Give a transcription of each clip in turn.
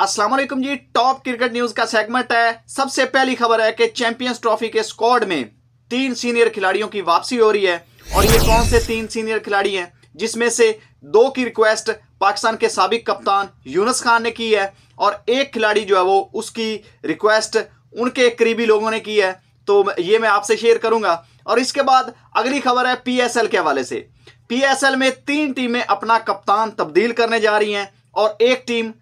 अस्सलाम वालेकुम जी। Top cricket news का सेगमेंट है। सबसे पहली खबर है कि चैंपियंस ट्रॉफी के स्क्वाड में 3 सीनियर खिलाड़ियों की वापसी हो रही है। और ये कौन से 3 सीनियर खिलाड़ी हैं, जिसमें से 2 की रिक्वेस्ट पाकिस्तान के साबिक कप्तान यूनुस खान ने की है और एक खिलाड़ी जो है वो उसकी रिक्वेस्ट उनके करीबी लोगों ने की है। तो ये मैं आपसे शेयर करूंगा। और इसके बाद अगली खबर है पीएसएल के हवाले से। पीएसएल में 3 टीमें अपना कप्तान तब्दील करने जा रही हैं और एक टीम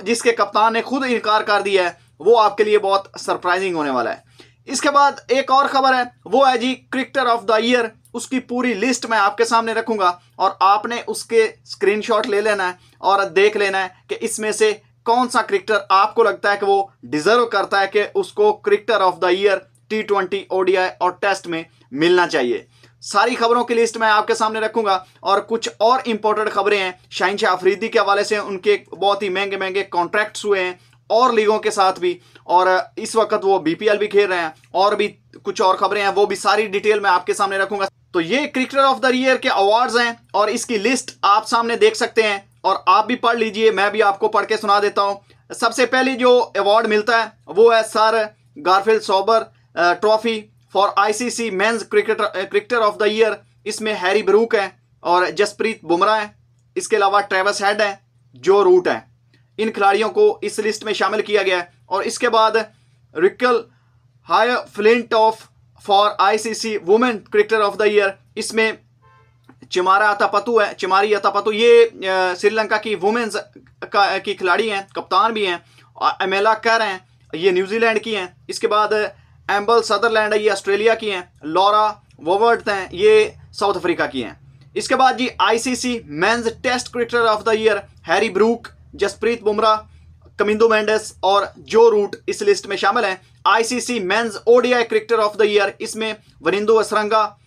जिसके कप्तान ने खुद इनकार कर दिया है, वो आपके लिए बहुत सरप्राइजिंग होने वाला है। इसके बाद एक और खबर है, वो है जी क्रिकेटर ऑफ द ईयर। उसकी पूरी लिस्ट मैं आपके सामने रखूंगा और आपने उसके स्क्रीनशॉट ले लेना है और देख लेना है कि इसमें से कौन सा क्रिकेटर आपको लगता है कि वो डिजर्व करता है कि उसको cricketer of the year T20 ODI और टेस्ट में मिलना चाहिए। सारी खबरों की लिस्ट मैं आपके सामने रखूंगा और कुछ और इंपॉर्टेंट खबरें हैं शाहीन अफरीदी के हवाले से। उनके बहुत ही महंगे महंगे कॉन्ट्रैक्ट्स हुए हैं और लीगों के साथ भी, और इस वक्त वो BPL भी खेल रहे हैं। और भी कुछ और खबरें हैं, वो भी सारी डिटेल मैं आपके सामने रखूंगा। तो ये क्रिकेटर ऑफ द ईयर के अवार्ड्स हैं और इसकी लिस्ट आप सामने देख सकते हैं और आप भी पढ़ लीजिए, मैं भी आपको पढ़ के सुना देता हूं। सबसे पहले जो अवार्ड मिलता है वो है sir Garfield sober trophy for ICC mains cricketer of the year. इसमें हैरी ब्रूक है और जसप्रीत बुमराह है। इसके अलावा ट्रेविस हेड है, जो रूट है। इन खिलाड़ियों को इस लिस्ट में शामिल किया गया है। और इसके बाद Rachael Heyhoe Flint of for ICC women cricketer of the year. इसमें चिमारी अतापतु ये श्रीलंका की वुमेन्स की खिलाड़ी हैं, कप्तान भी हैं। अमेला कर हैं, ये न्यूजीलैंड की हैं। इसके बाद एम्बल सदरलैंड है, ये ऑस्ट्रेलिया की हैं। लॉरा वोवर्थ हैं, ये साउथ अफ्रीका की हैं। इसके बाद जी ICC men's test cricketer of the year Harry Brook, Jasprit Bumrah, Kamindu Mendis और जो रूट इस लिस्ट में शामिल हैं। ICC men's ODI cricketer of the year, इसमें वनिंदु असरंगा,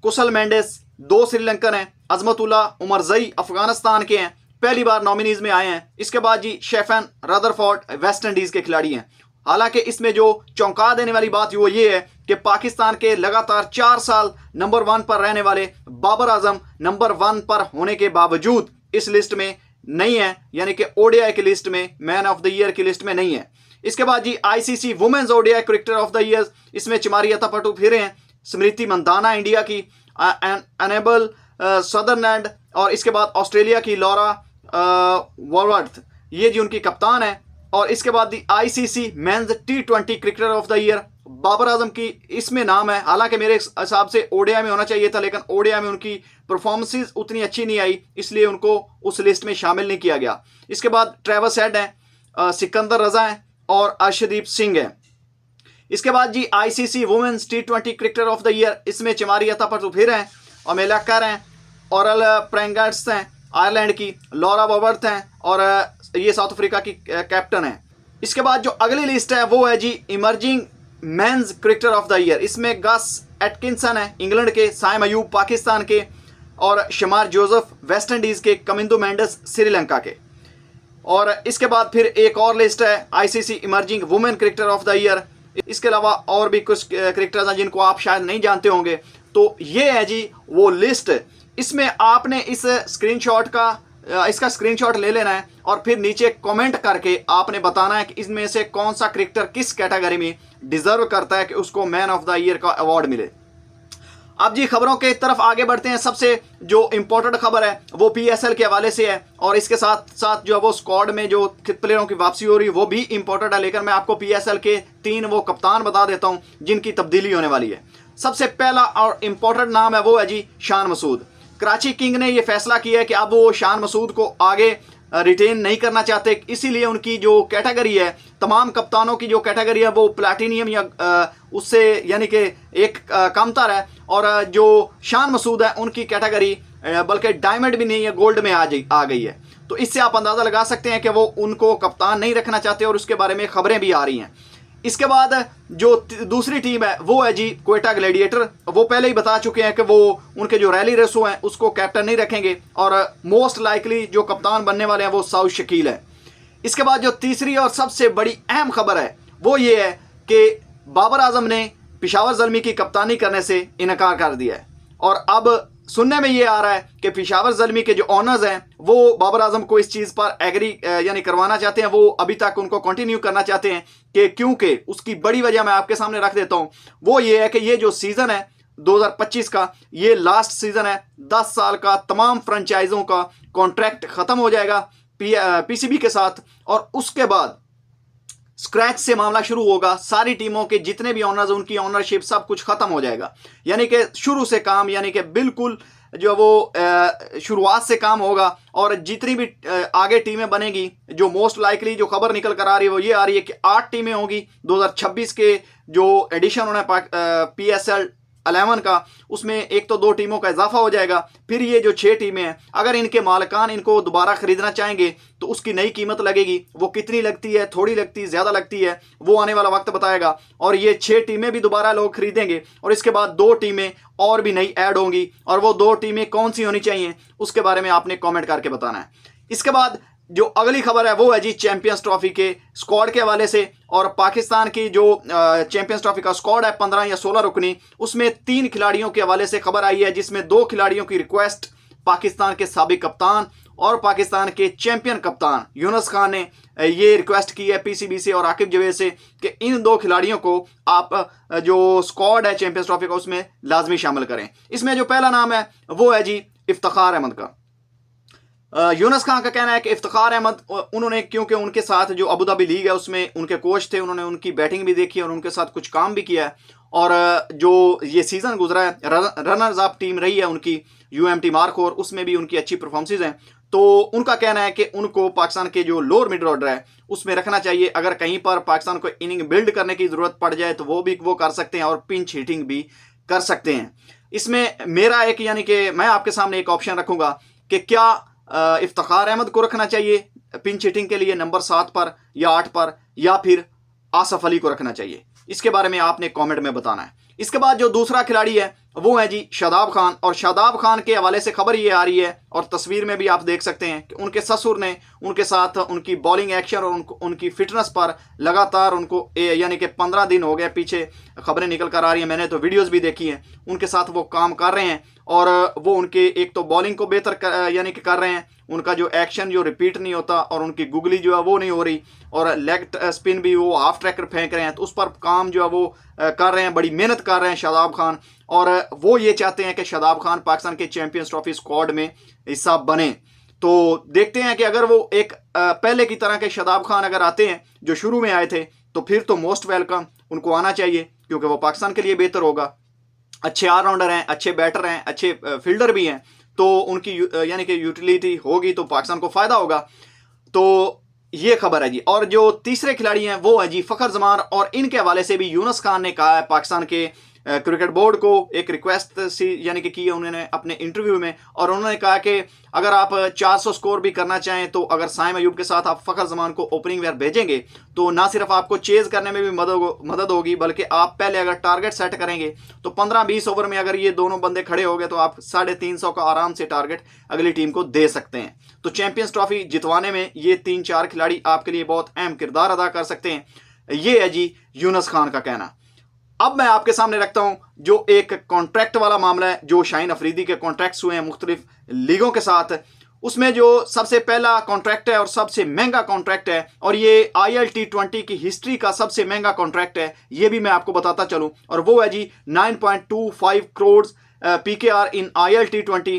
कुशल मेंडिस, 2 श्रीलंकन हैं। अजमतुल्ला उमरजई अफगानिस्तान के हैं, पहली बार नॉमिनीज में आए हैं। इसके बाद जी शेफन रदरफोर्ड वेस्ट इंडीज के खिलाड़ी हैं। हालांकि इसमें जो चौंका देने वाली बात वो ये है कि पाकिस्तान के लगातार 4 साल नंबर 1 पर रहने वाले बाबर आजम नंबर 1 पर होने के बावजूद इस लिस्ट में नहीं है, यानी कि ODI की लिस्ट में, मैन ऑफ द ईयर की लिस्ट में नहीं है। इसके बाद जी ICC women's ODI cricketer of the year, इसमें चिमारी अतापतु फिर हैं, स्मृति मंदाना इंडिया की, एनेबल सदरलैंड और इसके बाद ऑस्ट्रेलिया की लॉरा वोवर्थ, ये जी उनकी कप्तान है। और इसके बाद ICC men's T20 cricketer of the year Babar Azam की इसमें नाम है। हालांकि मेरे हिसाब से ODI में होना चाहिए था, लेकिन ODI में उनकी परफॉर्मेंसेस उतनी अच्छी नहीं आई, इसलिए उनको उस लिस्ट में शामिल नहीं किया गया। इसके बाद ट्रेविस हेड हैं, सिकंदर रजा हैं और अर्शदीप सिंह हैं। इसके बाद जी ICC women's T20 cricketer of the year, इसमें चिमारी अतापतु फिर हैं, अमेला कर हैं, औरल प्रेंगर्ट्स हैं आयरलैंड की, लॉरा वोवर्थ हैं और ये साउथ अफ्रीका की कैप्टन है। इसके बाद जो अगली लिस्ट है वो है जी emerging men's cricketer of the year. इसमें गस एटकिंसन है इंग्लैंड के, साइम अयूब पाकिस्तान के और शमार जोसेफ वेस्ट इंडीज के, कमिंदो मेंडिस श्रीलंका के। और इसके बाद फिर एक और लिस्ट है ICC emerging women cricketer of the year. इसके अलावा और भी कुछ क्रिकेटर्स हैं जिनको आप शायद नहीं जानते होंगे। तो ये है जी वो लिस्ट। इसमें आपने इसका स्क्रीनशॉट ले लेना है और फिर नीचे कमेंट करके आपने बताना है कि इसमें से कौन सा क्रिकेटर किस कैटेगरी में डिजर्व करता है कि उसको मैन ऑफ द ईयर का अवार्ड मिले। अब जी खबरों के तरफ आगे बढ़ते हैं। सबसे जो इंपॉर्टेंट खबर है वो PSL के हवाले से है और इसके साथ साथ जो है वो स्क्वाड में जो प्लेयरों की वापसी हो रही है वो भी इंपॉर्टेंट है। लेकिन मैं आपको PSL के 3 वो कप्तान बता देता हूं जिनकी तब्दीली होने वाली है। सबसे पहला और इंपॉर्टेंट नाम है वो है जी शान मसूद। कराची किंग ने ये फैसला किया है कि अब वो शान मसूद को आगे रिटेन नहीं करना चाहते, इसीलिए उनकी जो कैटेगरी है, तमाम कप्तानों की जो कैटेगरी है वो प्लैटिनियम या उससे यानी कि एक कमतर है। और जो शान मसूद है उनकी कैटेगरी बल्कि डायमंड भी नहीं है, गोल्ड में आ गई है। तो इससे आप अंदाज़ा लगा सकते हैं कि वो उनको कप्तान नहीं रखना चाहते और उसके बारे में खबरें भी आ रही हैं। इसके बाद जो दूसरी टीम है वो है जी क्वेटा ग्लैडिएटर। वो पहले ही बता चुके हैं कि वो उनके जो रैली रेसो हैं उसको कैप्टन नहीं रखेंगे और मोस्ट लाइकली जो कप्तान बनने वाले हैं वो साउथ शकील है। इसके बाद जो तीसरी और सबसे बड़ी अहम खबर है वो ये है कि बाबर आजम ने पेशावर ज़ल्मी की कप्तानी करने से इनकार कर दिया है और अब सुनने में ये आ रहा है कि पेशावर ज़ल्मी के जो ऑनर्स हैं वो बाबर आजम को इस चीज़ पर एग्री यानी करवाना चाहते हैं, वो अभी तक उनको कंटिन्यू करना चाहते हैं कि क्योंकि उसकी बड़ी वजह मैं आपके सामने रख देता हूं, वो ये है कि ये जो सीज़न है 2025 का, ये लास्ट सीज़न है। 10 साल का तमाम फ्रेंचाइजों का कॉन्ट्रैक्ट ख़त्म हो जाएगा पीसीबी के साथ, और उसके बाद स्क्रैच से मामला शुरू होगा। सारी टीमों के जितने भी ऑनर्स, उनकी ऑनरशिप सब कुछ खत्म हो जाएगा, यानी कि शुरू से काम, यानी कि बिल्कुल जो वो शुरुआत से काम होगा। और जितनी भी आगे टीमें बनेगी, जो मोस्ट लाइकली जो खबर निकल कर आ रही है वो ये आ रही है कि 8 टीमें होगी 2026 के जो एडिशन होना है PSL 11 का, उसमें एक तो 2 टीमों का इजाफा हो जाएगा। फिर ये जो 6 टीमें हैं, अगर इनके मालिकान इनको दोबारा खरीदना चाहेंगे तो उसकी नई कीमत लगेगी। वो कितनी लगती है, थोड़ी लगती है, ज़्यादा लगती है, वो आने वाला वक्त बताएगा। और ये 6 टीमें भी दोबारा लोग खरीदेंगे, और इसके बाद 2 टीमें और भी नई ऐड होंगी। और वो 2 टीमें कौन सी होनी चाहिए उसके बारे में आपने कॉमेंट करके बताना है। इसके बाद जो अगली खबर है वो है जी चैंपियंस ट्रॉफी के स्क्वाड के हवाले से। और पाकिस्तान की जो चैंपियंस ट्रॉफी का स्क्वाड है 15 या 16 रुकनी, उसमें 3 खिलाड़ियों के हवाले से खबर आई है, जिसमें 2 खिलाड़ियों की रिक्वेस्ट पाकिस्तान के साबिक कप्तान और पाकिस्तान के चैंपियन कप्तान यूनुस खान ने ये रिक्वेस्ट की है पीसीबी से और आकिब जवेद से कि इन 2 खिलाड़ियों को आप जो स्क्वाड है चैंपियंस ट्रॉफी का उसमें लाजमी शामिल करें। इसमें जो पहला नाम है वो है जी इफ्तिखार अहमद का। यूनुस खान का कहना है कि इफ्तिखार अहमद, उन्होंने क्योंकि उनके साथ जो अबू धाबी लीग है उसमें उनके कोच थे, उन्होंने उनकी बैटिंग भी देखी और उनके साथ कुछ काम भी किया है। और जो ये सीज़न गुजरा है, रनर्स अप टीम रही है उनकी UMT मार्कोर, उसमें भी उनकी अच्छी परफॉर्मेंसेज हैं। तो उनका कहना है कि उनको पाकिस्तान के जो लोअर मिड ऑर्डर है उसमें रखना चाहिए। अगर कहीं पर पाकिस्तान को इनिंग बिल्ड करने की ज़रूरत पड़ जाए तो वो कर सकते हैं, और पिंच हिटिंग भी कर सकते हैं। इसमें मेरा एक, यानी कि मैं आपके सामने एक ऑप्शन रखूँगा कि क्या इफ्तिखार अहमद को रखना चाहिए पिंच हिटिंग के लिए नंबर 7 पर या 8 पर, या फिर आसफ अली को रखना चाहिए। इसके बारे में आपने कमेंट में बताना है। इसके बाद जो दूसरा खिलाड़ी है वो है जी शादाब खान। और शादाब खान के हवाले से खबर ये आ रही है, और तस्वीर में भी आप देख सकते हैं कि उनके ससुर ने उनके साथ उनकी बॉलिंग एक्शन और उनकी फिटनेस पर लगातार उनको यानी कि 15 दिन हो गए पीछे खबरें निकल कर आ रही हैं, मैंने तो वीडियोस भी देखी हैं, उनके साथ वो काम कर रहे हैं। और वो उनके एक तो बॉलिंग को बेहतर यानी कि कर रहे हैं, उनका जो एक्शन जो रिपीट नहीं होता, और उनकी गुगली जो है वो नहीं हो रही, और लेग स्पिन भी वो हाफ ट्रैकर फेंक रहे हैं, तो उस पर काम जो है वो कर रहे हैं, बड़ी मेहनत कर रहे हैं शादाब खान। और वो ये चाहते हैं कि शादाब खान पाकिस्तान के चैंपियंस ट्रॉफी स्क्वाड में हिस्सा बने। तो देखते हैं कि अगर वो एक पहले की तरह के शादाब खान अगर आते हैं जो शुरू में आए थे, तो फिर तो मोस्ट वेलकम, उनको आना चाहिए, क्योंकि वो पाकिस्तान के लिए बेहतर होगा। अच्छे ऑलराउंडर हैं, अच्छे बैटर हैं, अच्छे फील्डर भी हैं, तो उनकी यानी कि यूटिलिटी होगी तो पाकिस्तान को फ़ायदा होगा। तो ये खबर है जी। और जो तीसरे खिलाड़ी हैं वो है जी फ़खर जमान, और इनके हवाले से भी यूनुस खान ने कहा है पाकिस्तान के क्रिकेट बोर्ड को एक रिक्वेस्ट सी यानी कि की है उन्होंने अपने इंटरव्यू में, और उन्होंने कहा कि अगर आप 400 स्कोर भी करना चाहें तो अगर साइम अयूब के साथ आप फ़खर जमान को ओपनिंग वेयर भेजेंगे तो ना सिर्फ आपको चेज करने में भी मदद होगी, बल्कि आप पहले अगर टारगेट सेट करेंगे तो 15-20 ओवर में अगर ये दोनों बंदे खड़े हो गए तो आप 350 का आराम से टारगेट अगली टीम को दे सकते हैं। तो चैंपियंस ट्रॉफी जितवाने में ये 3-4 खिलाड़ी आपके लिए बहुत अहम किरदार अदा कर सकते हैं। ये है जी यूनुस खान का कहना। अब मैं आपके सामने रखता हूं जो एक कॉन्ट्रैक्ट वाला मामला है, जो शाहीन अफरीदी के कॉन्ट्रैक्ट्स हुए हैं मुख्तलिफ लीगों के साथ। उसमें जो सबसे पहला कॉन्ट्रैक्ट है और सबसे महंगा कॉन्ट्रैक्ट है, और ये IL T20 की हिस्ट्री का सबसे महंगा कॉन्ट्रैक्ट है, ये भी मैं आपको बताता चलूं, और वो है जी 9.25 crore PKR in IL T20,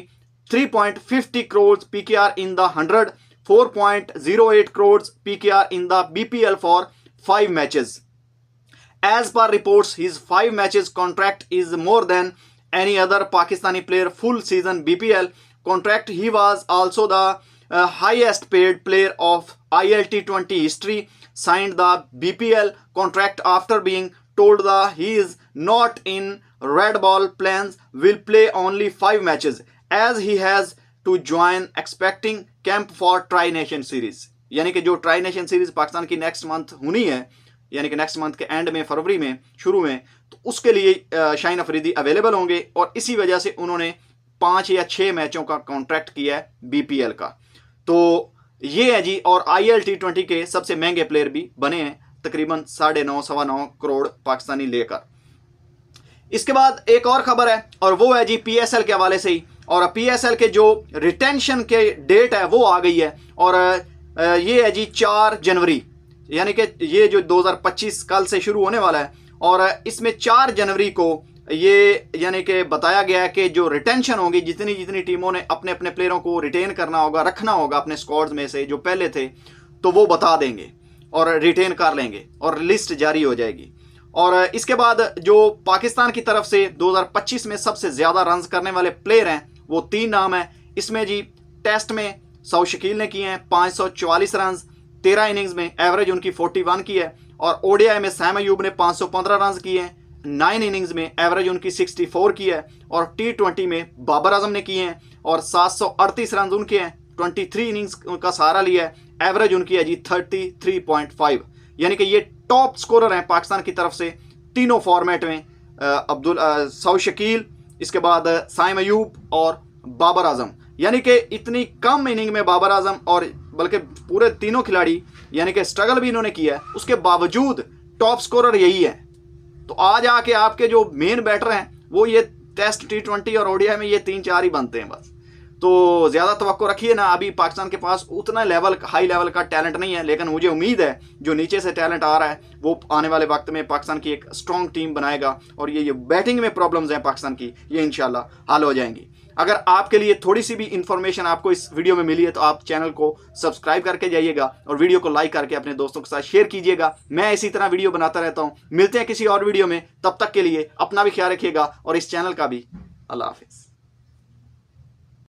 3.50 crore PKR in the 100, 4.08 crore PKR in the BPL for 5 matches. As per reports, his 5 matches contract is more than any other Pakistani player full season BPL contract. He was also the highest paid player of IL T20 history. Signed the BPL contract after being told that he is not in red ball plans, will play only 5 matches as he has to join expecting camp for Tri Nation Series. यानी कि जो tri nation series Pakistan की next month होनी है, यानी कि next month के and में, फरवरी में शुरू में, तो उसके लिए शाहीन अफरीदी अवेलेबल होंगे, और इसी वजह से उन्होंने 5 या 6 मैचों का कॉन्ट्रैक्ट किया है BPL का। तो ये है जी। और IL T20 के सबसे महंगे प्लेयर भी बने हैं, तकरीबन 9.5-9.25 करोड़ पाकिस्तानी लेकर। इसके बाद एक और खबर है, और वो है जी PSL के हवाले से ही, और PSL के जो रिटेंशन के डेट है वो आ गई है, और ये है जी 4 जनवरी, यानी कि ये जो 2025 कल से शुरू होने वाला है, और इसमें 4 जनवरी को ये यानी कि बताया गया है कि जो रिटेंशन होगी, जितनी जितनी टीमों ने अपने अपने प्लेयरों को रिटेन करना होगा, रखना होगा अपने स्क्वाड्स में से जो पहले थे, तो वो बता देंगे और रिटेन कर लेंगे और लिस्ट जारी हो जाएगी। और इसके बाद जो पाकिस्तान की तरफ से 2025 में सबसे ज़्यादा रन्स करने वाले प्लेयर हैं वो 3 नाम हैं। इसमें जी टेस्ट में सऊद शकील ने किए हैं 544 रन्स, 13 इनिंग्स में एवरेज उनकी 41 की है, और ODI में सैम अयूब ने 515 रन्स किए हैं, 9 इनिंग्स में एवरेज उनकी 64 की है, और T20 में बाबर आजम ने किए हैं और 738 रन उनके हैं, 23 इनिंग्स का सहारा लिया है, एवरेज उनकी है जी 33.5, यानी कि ये टॉप स्कोरर हैं पाकिस्तान की तरफ से तीनों फॉर्मेट में। सऊद शकील, इसके बाद साइम अयूब और बाबर आजम, यानी कि इतनी कम इनिंग में बाबर आजम और बल्कि पूरे तीनों खिलाड़ी यानी कि स्ट्रगल भी इन्होंने किया है, उसके बावजूद टॉप स्कोरर यही है। तो आज आके आपके जो मेन बैटर हैं वो ये टेस्ट T20 और ODI में ये 3-4 ही बनते हैं बस। तो ज़्यादा तवक्को रखिए ना, अभी पाकिस्तान के पास उतना हाई लेवल का टैलेंट नहीं है, लेकिन मुझे उम्मीद है जो नीचे से टैलेंट आ रहा है वो आने वाले वक्त में पाकिस्तान की एक स्ट्रॉन्ग टीम बनाएगा, और ये बैटिंग में प्रॉब्लम्स हैं पाकिस्तान की, ये इंशाल्लाह हल हो जाएंगी। अगर आपके लिए थोड़ी सी भी इंफॉर्मेशन आपको इस वीडियो में मिली है तो आप चैनल को सब्सक्राइब करके जाइएगा और वीडियो को लाइक करके अपने दोस्तों के साथ शेयर कीजिएगा। मैं इसी तरह वीडियो बनाता रहता हूँ। मिलते हैं किसी और वीडियो में, तब तक के लिए अपना भी ख्याल रखिएगा और इस चैनल का भी। अल्लाह हाफिज़।